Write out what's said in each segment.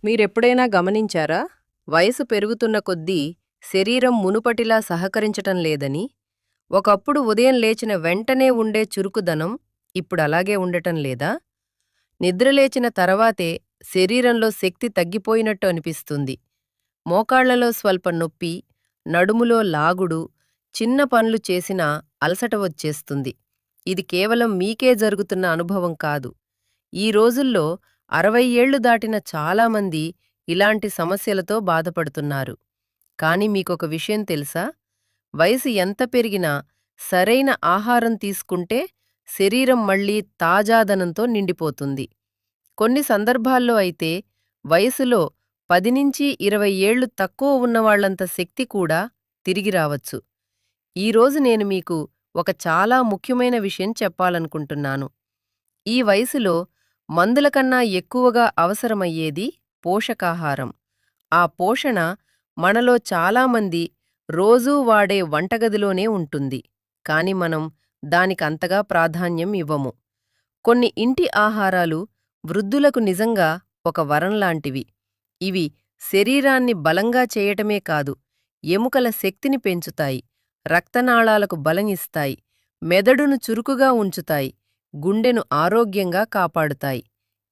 మీరెప్పుడైనా గమనించారా? వయసు పెరుగుతున్న కొద్దీ శరీరం మునుపటిలా సహకరించటం లేదని, ఒకప్పుడు ఉదయం లేచిన వెంటనే ఉండే చురుకుదనం ఇప్పుడలాగే ఉండటం లేదా? నిద్రలేచిన తర్వాతే శరీరంలో శక్తి తగ్గిపోయినట్టు అనిపిస్తుంది. మోకాళ్లలో స్వల్ప నొప్పి, నడుములో లాగుడు, చిన్న పనులు చేసినా అలసట వచ్చేస్తుంది. ఇది కేవలం మీకే జరుగుతున్న అనుభవం కాదు. ఈ రోజుల్లో 60 ఏళ్లు దాటిన చాలామంది ఇలాంటి సమస్యలతో బాధపడుతున్నారు. కానీ మీకొక విషయం తెలుసా? వయసు ఎంత పెరిగినా సరైన ఆహారం తీసుకుంటే శరీరం మళ్ళీ తాజాదనంతో నిండిపోతుంది. కొన్ని సందర్భాల్లో అయితే వయసులో 10-20 ఏళ్లు తక్కువ ఉన్నవాళ్లంత శక్తి కూడా తిరిగి రావచ్చు. ఈరోజు నేను మీకు ఒక చాలా ముఖ్యమైన విషయం చెప్పాలనుకుంటున్నాను. ఈ వయసులో మందుల కన్నా ఎక్కువగా అవసరమయ్యేది పోషకాహారం. ఆ పోషణ మనలో చాలామంది రోజూ వాడే వంటగదిలోనే ఉంటుంది. కాని మనం దానికంతగా ప్రాధాన్యం ఇవ్వము. కొన్ని ఇంటి ఆహారాలు వృద్ధులకు నిజంగా ఒక వరంలాంటివి. ఇవి శరీరాన్ని బలంగా చేయటమే కాదు, ఎముకల శక్తిని పెంచుతాయి, రక్తనాళాలకు బలమిస్తాయి, మెదడును చురుకుగా ఉంచుతాయి, గుండెను ఆరోగ్యంగా కాపాడుతాయి.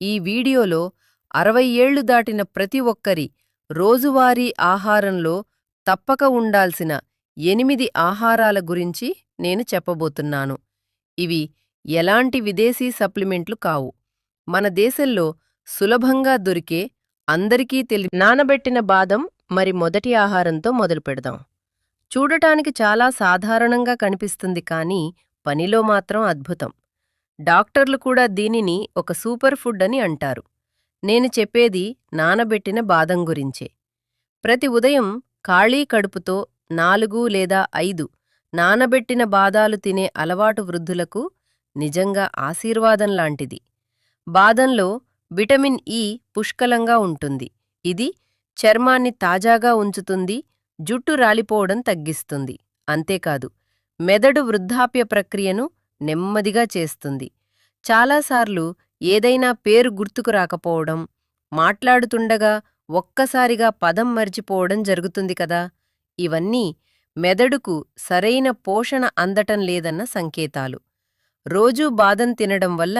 ఈ వీడియోలో 60 ఏళ్లు దాటిన ప్రతి ఒక్కరి రోజువారీ ఆహారంలో తప్పక ఉండాల్సిన 8 ఆహారాల గురించి నేను చెప్పబోతున్నాను. ఇవి ఎలాంటి విదేశీ సప్లిమెంట్లు కావు. మన దేశంలో సులభంగా దొరికే, అందరికీ నానబెట్టిన బాదం మరి మొదటి ఆహారంతో మొదలుపెడదాం. చూడటానికి చాలా సాధారణంగా కనిపిస్తుంది కానీ పనిలో మాత్రం అద్భుతం. డాక్టర్లు కూడా దీనిని ఒక సూపర్ ఫుడ్ అని అంటారు. నేను చెప్పేది నానబెట్టిన బాదం గురించే. ప్రతి ఉదయం ఖాళీ కడుపుతో 4 లేదా 5 నానబెట్టిన బాదాలు తినే అలవాటు వృద్ధులకు నిజంగా ఆశీర్వాదం లాంటిది. బాదంలో విటమిన్ ఇ పుష్కలంగా ఉంటుంది. ఇది చర్మాన్ని తాజాగా ఉంచుతుంది, జుట్టు రాలిపోవడం తగ్గిస్తుంది. అంతేకాదు, మెదడు వృద్ధాప్య ప్రక్రియను నెమ్మదిగా చేస్తుంది. చాలాసార్లు ఏదైనా పేరు గుర్తుకు రాకపోవడం, మాట్లాడుతుండగా ఒక్కసారిగా పదం మర్చిపోవడం జరుగుతుంది కదా. ఇవన్నీ మెదడుకు సరైన పోషణ అందటం లేదన్న సంకేతాలు. రోజూ బాదం తినడం వల్ల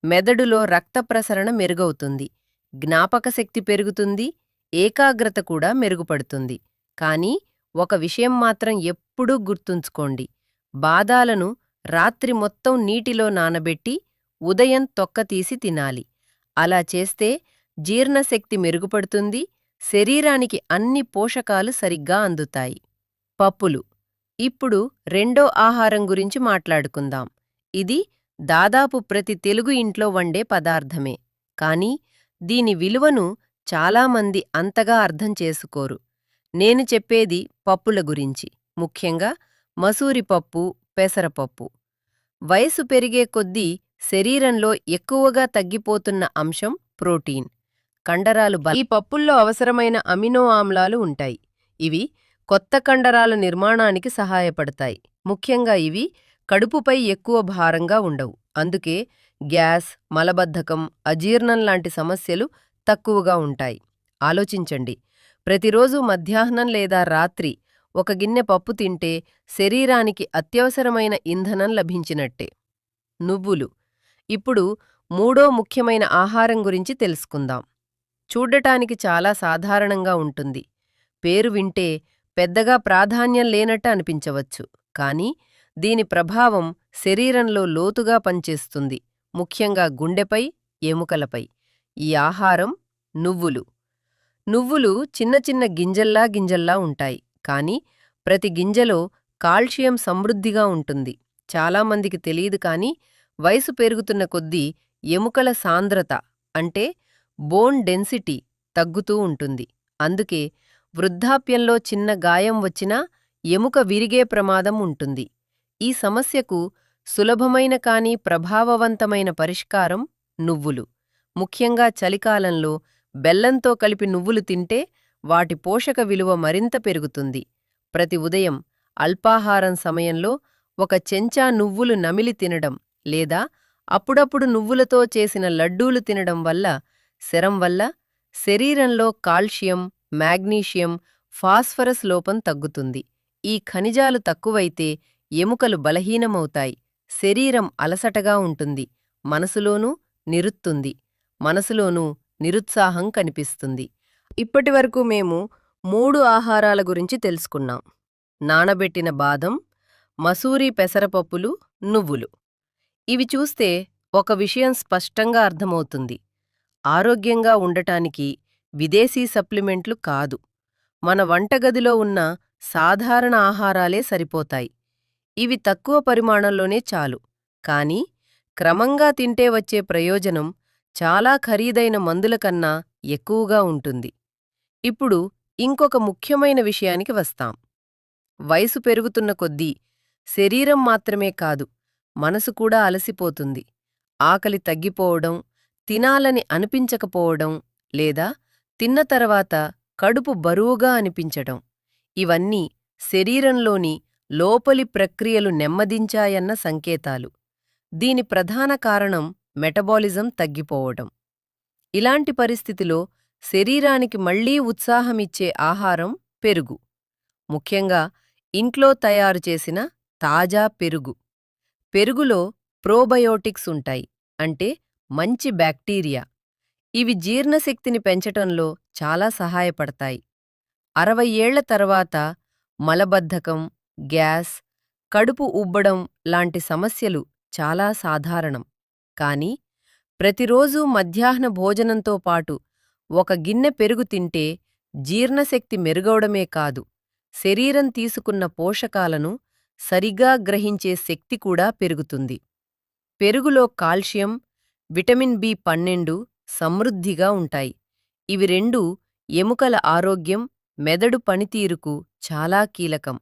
మెదడులో రక్త ప్రసరణ మెరుగవుతుంది, జ్ఞాపకశక్తి పెరుగుతుంది, ఏకాగ్రత కూడా మెరుగుపడుతుంది. కానీ ఒక విషయం మాత్రం ఎప్పుడూ గుర్తుంచుకోండి: బాదాలను రాత్రి మొత్తం నీటిలో నానబెట్టి ఉదయం తొక్కతీసి తినాలి. అలా చేస్తే జీర్ణశక్తి మెరుగుపడుతుంది, శరీరానికి అన్ని పోషకాలు సరిగ్గా అందుతాయి. పప్పులు. ఇప్పుడు రెండో ఆహారం గురించి మాట్లాడుకుందాం. ఇది దాదాపు ప్రతి తెలుగు ఇంట్లో వండే పదార్థమే. కానీ దీని విలువను చాలామంది అంతగా అర్థం చేసుకోరు. నేను చెప్పేది పప్పుల గురించి, ముఖ్యంగా మసూరి పప్పు, పెసరపప్పు. వయసు పెరిగే కొద్దీ శరీరంలో ఎక్కువగా తగ్గిపోతున్న అంశం ప్రోటీన్. కండరాలు ఈ పప్పుల్లో అవసరమైన అమినో ఆమ్లాలు ఉంటాయి. ఇవి కొత్త కండరాల నిర్మాణానికి సహాయపడతాయి. ముఖ్యంగా ఇవి కడుపుపై ఎక్కువ భారంగా ఉండవు. అందుకే గ్యాస్, మలబద్ధకం, అజీర్ణం లాంటి సమస్యలు తక్కువగా ఉంటాయి. ఆలోచించండి, ప్రతిరోజు మధ్యాహ్నం లేదా రాత్రి ఒక గిన్నె పప్పు తింటే శరీరానికి అత్యవసరమైన ఇంధనం లభించినట్టే. నువ్వులు. ఇప్పుడు మూడో ముఖ్యమైన ఆహారం గురించి తెలుసుకుందాం. చూడటానికి చాలా సాధారణంగా ఉంటుంది. పేరు వింటే పెద్దగా ప్రాధాన్యం లేనట్టు అనిపించవచ్చు. కానీ దీని ప్రభావం శరీరంలో లోతుగా పనిచేస్తుంది, ముఖ్యంగా గుండెపై, ఎముకలపై. ఈ ఆహారం నువ్వులు. నువ్వులు చిన్న చిన్న గింజల్లా ఉంటాయి. కానీ ప్రతి గింజలో కాల్షియం సమృద్ధిగా ఉంటుంది. చాలామందికి తెలియదు కానీ వయసు పెరుగుతున్న కొద్దీ ఎముకల సాంద్రత, అంటే బోన్ డెన్సిటీ, తగ్గుతూ ఉంటుంది. అందుకే వృద్ధాప్యంలో చిన్న గాయం వచ్చినా ఎముక విరిగే ప్రమాదం ఉంటుంది. ఈ సమస్యకు సులభమైన కానీ ప్రభావవంతమైన పరిష్కారం నువ్వులు. ముఖ్యంగా చలికాలంలో బెల్లంతో కలిపి నువ్వులు తింటే వాటి పోషక విలువ మరింత పెరుగుతుంది. ప్రతి ఉదయం అల్పాహారం సమయంలో ఒక చెంచా నువ్వులు నమిలి తినడం లేదా అప్పుడప్పుడు నువ్వులతో చేసిన లడ్డూలు తినడం వల్ల సెరం వల్ల శరీరంలో కాల్షియం, మాగ్నీషియం, ఫాస్ఫరస్ లోపం తగ్గుతుంది. ఈ ఖనిజాలు తక్కువైతే ఎముకలు బలహీనమవుతాయి, శరీరం అలసటగా ఉంటుంది, మనసులోనూ నిరుత్తుంది, మనసులోనూ నిరుత్సాహం కనిపిస్తుంది. ఇప్పటివరకు మేము 3 ఆహారాల గురించి తెలుసుకున్నాం: నానబెట్టిన బాదం, మసూరి పెసరపప్పులు, నువ్వులు. ఇవి చూస్తే ఒక విషయం స్పష్టంగా అర్థమవుతుంది: ఆరోగ్యంగా ఉండటానికి విదేశీ సప్లిమెంట్లు కాదు, మన వంటగదిలో ఉన్న సాధారణ ఆహారాలే సరిపోతాయి. ఇవి తక్కువ పరిమాణంలోనే చాలు, కానీ క్రమంగా తింటే వచ్చే ప్రయోజనం చాలా ఖరీదైన మందుల కన్నా ఎక్కువగా ఉంటుంది. ఇప్పుడు ఇంకొక ముఖ్యమైన విషయానికి వస్తాం. వయసు పెరుగుతున్న కొద్దీ శరీరం మాత్రమే కాదు, మనసు కూడా అలసిపోతుంది. ఆకలి తగ్గిపోవడం, తినాలని అనిపించకపోవడం, లేదా తిన్న తర్వాత కడుపు బరువుగా అనిపించడం, ఇవన్నీ శరీరంలోని లోపలి ప్రక్రియలు నెమ్మదించాయన్న సంకేతాలు. దీని ప్రధాన కారణం మెటబాలిజం తగ్గిపోవడం. ఇలాంటి పరిస్థితిలో శరీరానికి మళ్లీ ఉత్సాహమిచ్చే ఆహారం పెరుగు, ముఖ్యంగా ఇంట్లో తయారు చేసిన తాజా పెరుగు. పెరుగులో ప్రోబయోటిక్స్ ఉంటాయి, అంటే మంచి బ్యాక్టీరియా. ఇవి జీర్ణశక్తిని పెంచటంలో చాలా సహాయపడతాయి. 60 ఏళ్ల తర్వాత మలబద్ధకం, గ్యాస్, కడుపు ఉబ్బడం లాంటి సమస్యలు చాలా సాధారణం. కానీ ప్రతిరోజూ మధ్యాహ్న భోజనంతో పాటు ఒక గిన్నె పెరుగు తింటే జీర్ణశక్తి మెరుగవడమే కాదు, శరీరం తీసుకున్న పోషకాలను సరిగా గ్రహించే శక్తి కూడా పెరుగుతుంది. పెరుగులో కాల్షియం, విటమిన్ బి12 సమృద్ధిగా ఉంటాయి. ఇవి రెండూ ఎముకల ఆరోగ్యం, మెదడు పనితీరుకు చాలా కీలకం.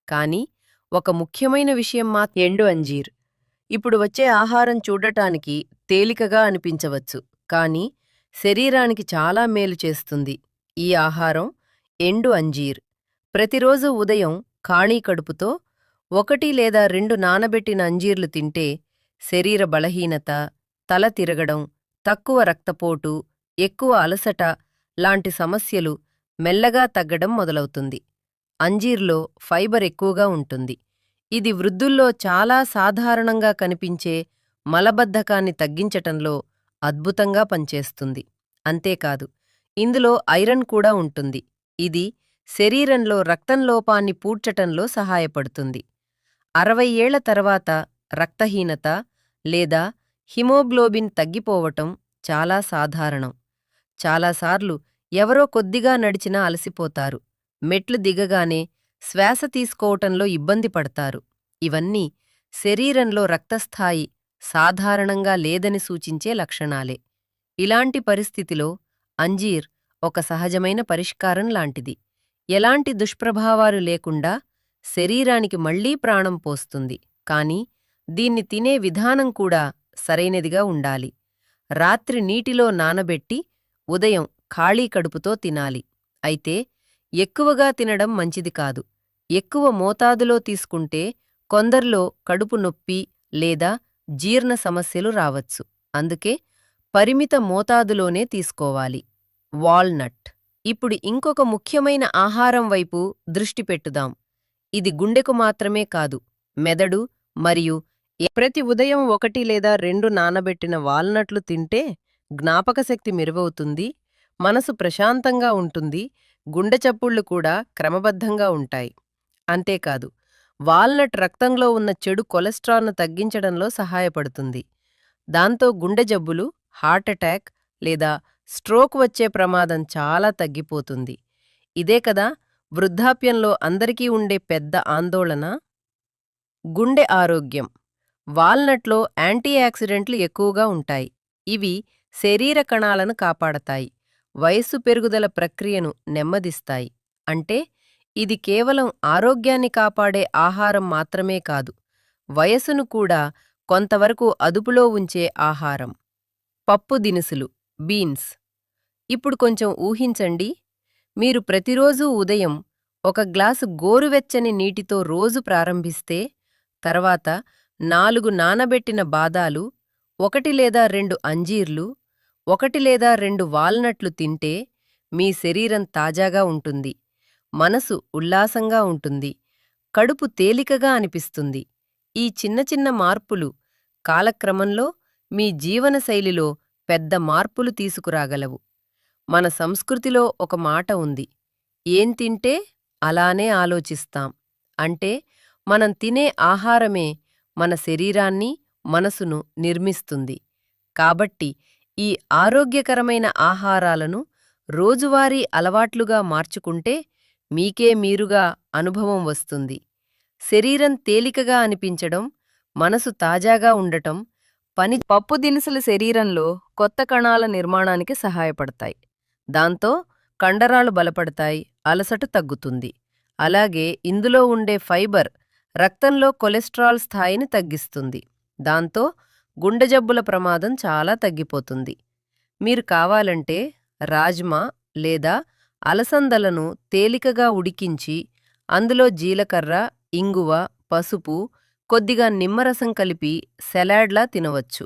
కానీ ఒక ముఖ్యమైన విషయం ఎండు అంజీర్. ఇప్పుడు వచ్చే ఆహారం చూడటానికి తేలికగా అనిపించవచ్చు, కానీ శరీరానికి చాలా మేలు చేస్తుంది. ఈ ఆహారం ఎండు అంజీర్. ప్రతిరోజు ఉదయం ఖాళీ కడుపుతో 1 లేదా 2 నానబెట్టిన అంజీర్లు తింటే శరీర బలహీనత, తల తిరగడం, తక్కువ రక్తపోటు, ఎక్కువ అలసట లాంటి సమస్యలు మెల్లగా తగ్గడం మొదలవుతుంది. అంజీర్లో ఫైబర్ ఎక్కువగా ఉంటుంది. ఇది వృద్ధుల్లో చాలా సాధారణంగా కనిపించే మలబద్ధకాన్ని తగ్గించటంలో అద్భుతంగా పనిచేస్తుంది. అంతేకాదు, ఇందులో ఐరన్ కూడా ఉంటుంది. ఇది శరీరంలో రక్తం లోపాన్ని పూడ్చటంలో సహాయపడుతుంది. 60 ఏళ్ల తర్వాత రక్తహీనత లేదా హిమోగ్లోబిన్ తగ్గిపోవటం చాలా సాధారణం. చాలాసార్లు ఎవరో కొద్దిగా నడిచినా అలసిపోతారు, మెట్లు దిగగానే శ్వాస తీసుకోవటంలో ఇబ్బంది పడతారు. ఇవన్నీ శరీరంలో రక్తస్థాయి సాధారణంగా లేదని సూచించే లక్షణాలే. ఇలాంటి పరిస్థితిలో అంజీర్ ఒక సహజమైన పరిష్కారం లాంటిది. ఎలాంటి దుష్ప్రభావాలు లేకుండా శరీరానికి మళ్లీ ప్రాణం పోస్తుంది. కానీ దీన్ని తినే విధానం కూడా సరైనదిగా ఉండాలి. రాత్రి నీటిలో నానబెట్టి ఉదయం ఖాళీ కడుపుతో తినాలి. అయితే ఎక్కువగా తినడం మంచిది కాదు. ఎక్కువ మోతాదులో తీసుకుంటే కొందరిలో కడుపు నొప్పి లేదా జీర్ణ సమస్యలు రావచ్చు. అందుకే పరిమిత మోతాదులోనే తీసుకోవాలి. వాల్నట్. ఇప్పుడు ఇంకొక ముఖ్యమైన ఆహారం వైపు దృష్టి పెట్టుదాం. ఇది గుండెకు మాత్రమే కాదు, మెదడు మరియు ప్రతి ఉదయం 1 లేదా 2 నానబెట్టిన వాల్నట్లు తింటే జ్ఞాపకశక్తి మెరుగవుతుంది, మనసు ప్రశాంతంగా ఉంటుంది, గుండె చప్పుళ్లు కూడా క్రమబద్ధంగా ఉంటాయి. అంతేకాదు, వాల్నట్ రక్తంలో ఉన్న చెడు కొలెస్ట్రాల్ను తగ్గించడంలో సహాయపడుతుంది. దాంతో గుండె జబ్బులు, హార్ట్అటాక్ లేదా స్ట్రోక్ వచ్చే ప్రమాదం చాలా తగ్గిపోతుంది. ఇదే కదా వృద్ధాప్యంలో అందరికీ ఉండే పెద్ద ఆందోళన: గుండె ఆరోగ్యం. వాల్నట్లో యాంటీఆక్సిడెంట్లు ఎక్కువగా ఉంటాయి. ఇవి శరీర కణాలను కాపాడతాయి, వయస్సు పెరుగుదల ప్రక్రియను నెమ్మదిస్తాయి. అంటే ఇది కేవలం ఆరోగ్యాన్ని కాపాడే ఆహారం మాత్రమే కాదు, వయసును కూడా కొంతవరకు అదుపులో ఉంచే ఆహారం. పప్పు దినుసులు, బీన్స్. ఇప్పుడు కొంచెం ఊహించండి, మీరు ప్రతిరోజూ ఉదయం 1 గ్లాసు గోరువెచ్చని నీటితో రోజు ప్రారంభిస్తే, తర్వాత 4 నానబెట్టిన బాదాలు, 1 లేదా 2 అంజీర్లు, 1 లేదా 2 వాల్నట్లు తింటే మీ శరీరం తాజాగా ఉంటుంది, మనసు ఉల్లాసంగా ఉంటుంది, కడుపు తేలికగా అనిపిస్తుంది. ఈ చిన్న చిన్న మార్పులు కాలక్రమంలో మీ జీవనశైలిలో పెద్ద మార్పులు తీసుకురాగలవు. మన సంస్కృతిలో ఒక మాట ఉంది, ఏం తింటే అలానే ఆలోచిస్తాం. అంటే మనం తినే ఆహారమే మన శరీరాన్ని, మనసును నిర్మిస్తుంది. కాబట్టి ఈ ఆరోగ్యకరమైన ఆహారాలను రోజువారీ అలవాట్లుగా మార్చుకుంటే మీకే మీరుగా అనుభవం వస్తుంది. శరీరం తేలికగా అనిపించడం, మనసు తాజాగా ఉండటం, పప్పు దినుసులు శరీరంలో కొత్త కణాల నిర్మాణానికి సహాయపడతాయి. దాంతో కండరాలు బలపడతాయి, అలసట తగ్గుతుంది. అలాగే ఇందులో ఉండే ఫైబర్ రక్తంలో కొలెస్ట్రాల్ స్థాయిని తగ్గిస్తుంది. దాంతో గుండె జబ్బుల ప్రమాదం చాలా తగ్గిపోతుంది. మీరు కావాలంటే రాజ్మా లేదా అలసందలను తేలికగా ఉడికించి అందులో జీలకర్ర, ఇంగువ, పసుపు, కొద్దిగా నిమ్మరసం కలిపి సలాడ్లా తినవచ్చు.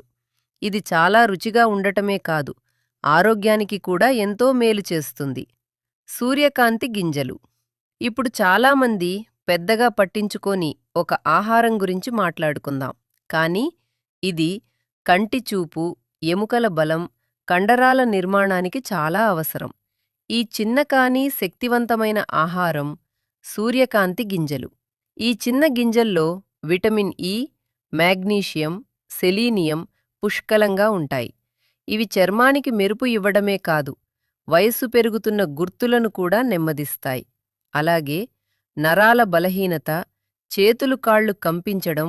ఇది చాలా రుచిగా ఉండటమే కాదు, ఆరోగ్యానికి కూడా ఎంతో మేలు చేస్తుంది. సూర్యకాంతి గింజలు. ఇప్పుడు చాలామంది పెద్దగా పట్టించుకోని ఒక ఆహారం గురించి మాట్లాడుకుందాం. కానీ ఇది కంటి చూపు, ఎముకల బలం, కండరాల నిర్మాణానికి చాలా అవసరం. ఈ చిన్న కానీ శక్తివంతమైన ఆహారం సూర్యకాంతి గింజలు. ఈ చిన్న గింజల్లో విటమిన్ ఇ, మాగ్నీషియం, సెలీనియం పుష్కలంగా ఉంటాయి. ఇవి చర్మానికి మెరుపు ఇవ్వడమే కాదు, వయస్సు పెరుగుతున్న గుర్తులను కూడా నెమ్మదిస్తాయి. అలాగే నరాల బలహీనత, చేతులు కాళ్ళు కంపించడం,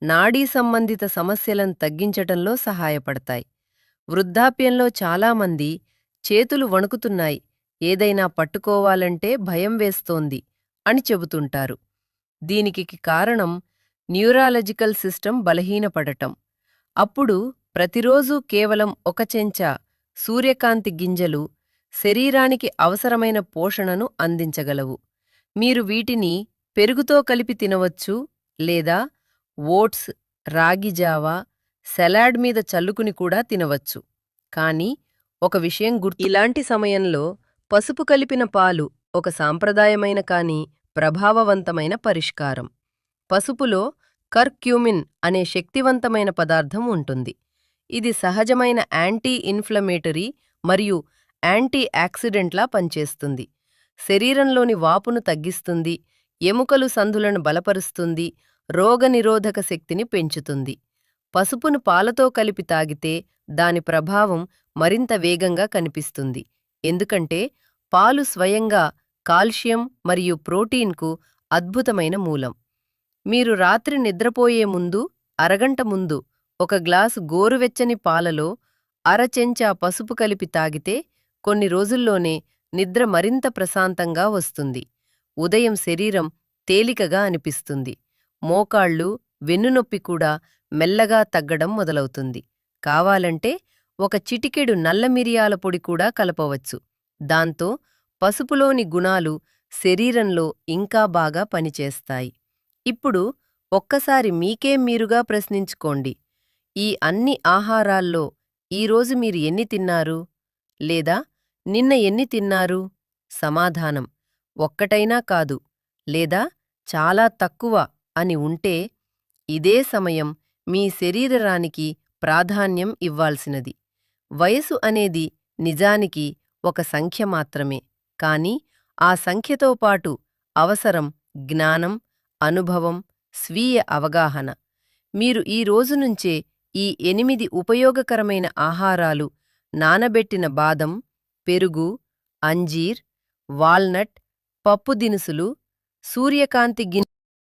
నాడీ సంబంధిత సమస్యలను తగ్గించటంలో సహాయపడతాయి. వృద్ధాప్యంలో చాలామంది చేతులు వణుకుతున్నాయి, ఏదైనా పట్టుకోవాలంటే భయం వేస్తోంది అని చెబుతుంటారు. దీనికి కారణం న్యూరాలజికల్ సిస్టమ్ బలహీనపడటం. అప్పుడు ప్రతిరోజూ కేవలం 1 చెంచా సూర్యకాంతి గింజలు శరీరానికి అవసరమైన పోషణను అందించగలవు. మీరు వీటిని పెరుగుతో కలిపి తినవచ్చు లేదా ఓట్స్, రాగి జావా, సలాడ్ మీద చల్లుకుని కూడా తినవచ్చు. కానీ ఒక విషయం ఇలాంటి సమయంలో పసుపు కలిపిన పాలు ఒక సాంప్రదాయమైన కానీ ప్రభావవంతమైన పరిష్కారం. పసుపులో కర్క్యూమిన్ అనే శక్తివంతమైన పదార్థం ఉంటుంది. ఇది సహజమైన యాంటీ ఇన్ఫ్లమేటరీ మరియు యాంటీ ఆక్సిడెంట్లా పనిచేస్తుంది. శరీరంలోని వాపును తగ్గిస్తుంది, ఎముకలు సందులను బలపరుస్తుంది, రోగనిరోధక శక్తిని పెంచుతుంది. పసుపును పాలతో కలిపి తాగితే దాని ప్రభావం మరింత వేగంగా కనిపిస్తుంది. ఎందుకంటే పాలు స్వయంగా కాల్షియం మరియు ప్రోటీన్కు అద్భుతమైన మూలం. మీరు రాత్రి నిద్రపోయే ముందు అరగంట ముందు 1 గ్లాసు గోరువెచ్చని పాలలో 1/2 చెంచా పసుపు కలిపి తాగితే కొన్ని రోజుల్లోనే నిద్ర మరింత ప్రశాంతంగా వస్తుంది. ఉదయం శరీరం తేలికగా అనిపిస్తుంది. మోకాళ్ళు, వెన్నునొప్పి కూడా మెల్లగా తగ్గడం మొదలవుతుంది. కావాలంటే 1 చిటికెడు నల్ల మిరియాల పొడి కూడా కలపవచ్చు. దాంతో పసుపులోని గుణాలు శరీరంలో ఇంకా బాగా పనిచేస్తాయి. ఇప్పుడు ఒక్కసారి మీకే మీరుగా ప్రశ్నించుకోండి, ఈ అన్ని ఆహారాల్లో ఈరోజు మీరు ఎన్ని తిన్నారు? లేదా నిన్న ఎన్ని తిన్నారు? సమాధానం ఒక్కటైనా కాదు, లేదా చాలా తక్కువ అని ఉంటే ఇదే సమయం మీ శరీరానికి ప్రాధాన్యం ఇవ్వాల్సినది. వయసు అనేది నిజానికి ఒక సంఖ్య మాత్రమే. కానీ ఆ సంఖ్యతో పాటు అవసరం జ్ఞానం, అనుభవం, స్వీయ అవగాహన. మీరు ఈ రోజు నుంచే ఈ 8 ఉపయోగకరమైన ఆహారాలు నానబెట్టిన బాదం, పెరుగు, అంజీర్, వాల్నట్, పప్పు దినుసులు, సూర్యకాంతి